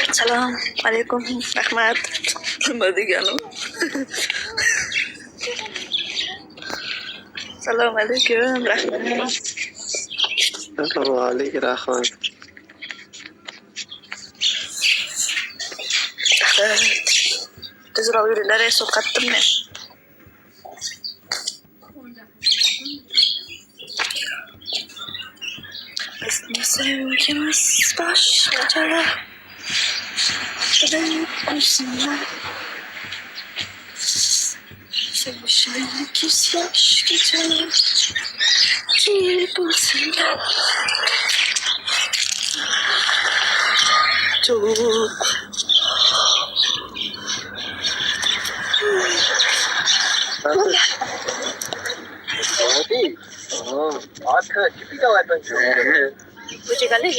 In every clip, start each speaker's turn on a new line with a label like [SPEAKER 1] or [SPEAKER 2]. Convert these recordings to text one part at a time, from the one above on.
[SPEAKER 1] Assalomu alaykum, rahmat. Nima deganim? Assalomu alaykum, rahmat.
[SPEAKER 2] Assalomu alaykum, rahmat.
[SPEAKER 1] Tezroq yuringlar, sovqatdim men. Bizni sevgimiz boshqacha. Sevişmenin kes yaş geçer ki bulsunlar çok.
[SPEAKER 2] Arka tipi de var bence.
[SPEAKER 1] Bucuk Ali.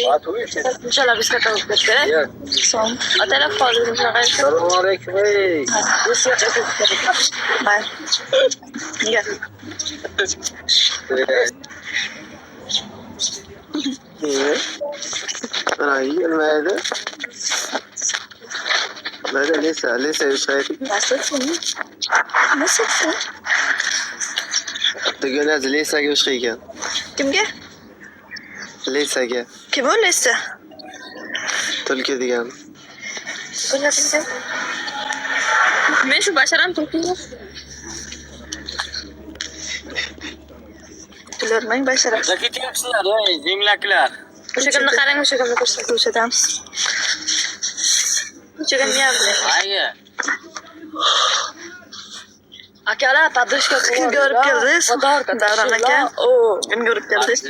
[SPEAKER 1] İnşallah biz katalım bitti. Son. Atala fazla şaka.
[SPEAKER 2] Assalomu alaykum.
[SPEAKER 1] Nasıl yapacağız? Ben. Gel.
[SPEAKER 2] Ana gelmedi. Nerede Lisa yuşaydı.
[SPEAKER 1] Nasılsın? Nasılsın?
[SPEAKER 2] Tugönaz Lisaga yuşaygan.
[SPEAKER 1] Kimga?
[SPEAKER 2] Lisaga.
[SPEAKER 1] Kim o Lisa?
[SPEAKER 2] Tulki degan.
[SPEAKER 1] Bilmadim. Men shu basharam to'playman. Bilormang basharam.
[SPEAKER 3] Ketyapsizlar, zemlaklar.
[SPEAKER 1] O'sha kimni qarang, o'sha kimni ko'rsatamiz. O'sha kimni ham biling.
[SPEAKER 3] Hayır.
[SPEAKER 1] Akalar, padrishka kim ko'rib keldingiz? Davron aka. Kim ko'rib keldingiz?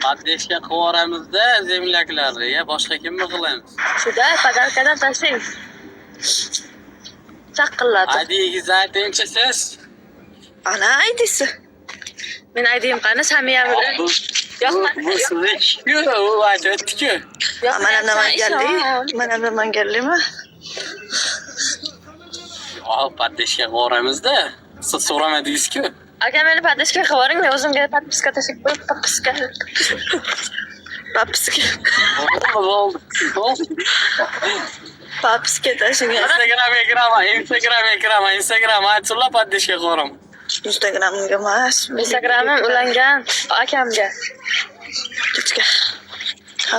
[SPEAKER 3] Paddeshga qivoramizda zemlaklarni, ya boshqa kimni qilamiz?
[SPEAKER 1] Shuda padarkadan tashlang. Chaqilladi.
[SPEAKER 3] Adingizni aytingchi siz.
[SPEAKER 1] Ana aydisi. Men aydim qani Samiyamni.
[SPEAKER 3] Bu sizga u aytibdi-ku.
[SPEAKER 1] Yo'q, mana naman geldi.
[SPEAKER 3] Paddeshga qivoramizda. Siz so'ramadingiz-ku.
[SPEAKER 1] Aka meni padishga qivoring, men o'zimga podpiska tashib qo'yib podpiska.
[SPEAKER 3] Bo'ldi.
[SPEAKER 1] Podpiska tashing.
[SPEAKER 3] Instagram aytsinlar paddeshga qivoram.
[SPEAKER 1] Instagramga emas. Instagramim ulangan akamga. Kechga. Ha.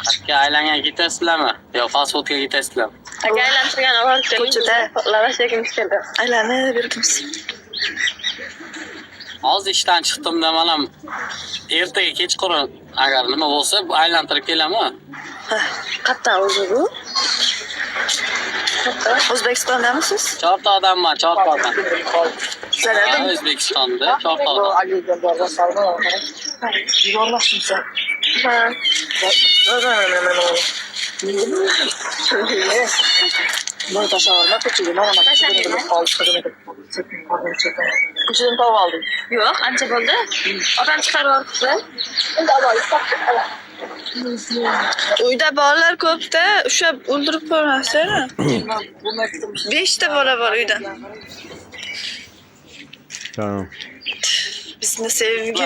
[SPEAKER 3] Aka aylangan ketasizlarmi? Yo fast foodga ketasizlarmi?
[SPEAKER 1] Aka aylantirgan olib ko'chada lavash yegimiz keldi. Aylanib yuribmiz.
[SPEAKER 3] Hozir ishdan chiqdim-da mana ertaga kechqurun agar nima bo'lsa aylantirib kelaman.
[SPEAKER 1] Qayerda o'zi bu? O'zbekistondamisiz?
[SPEAKER 3] Chortoqdanman, Chortoqdan.
[SPEAKER 1] Zarardan
[SPEAKER 3] O'zbekistonda, Chortoqdan.
[SPEAKER 1] yubormoqchimsan. Ha. Bunu tasavvurla ko'chaga mana ko'chadan topib oldim. Yo'q, ancha bo'ldi. Otam chiqarib olibdi. Endi uyda bolalar ko'p-da, ushlab o'ldirib qo'ymasdan. 5 ta bola bor uyda.
[SPEAKER 4] Tamam.
[SPEAKER 1] Bizni sevgi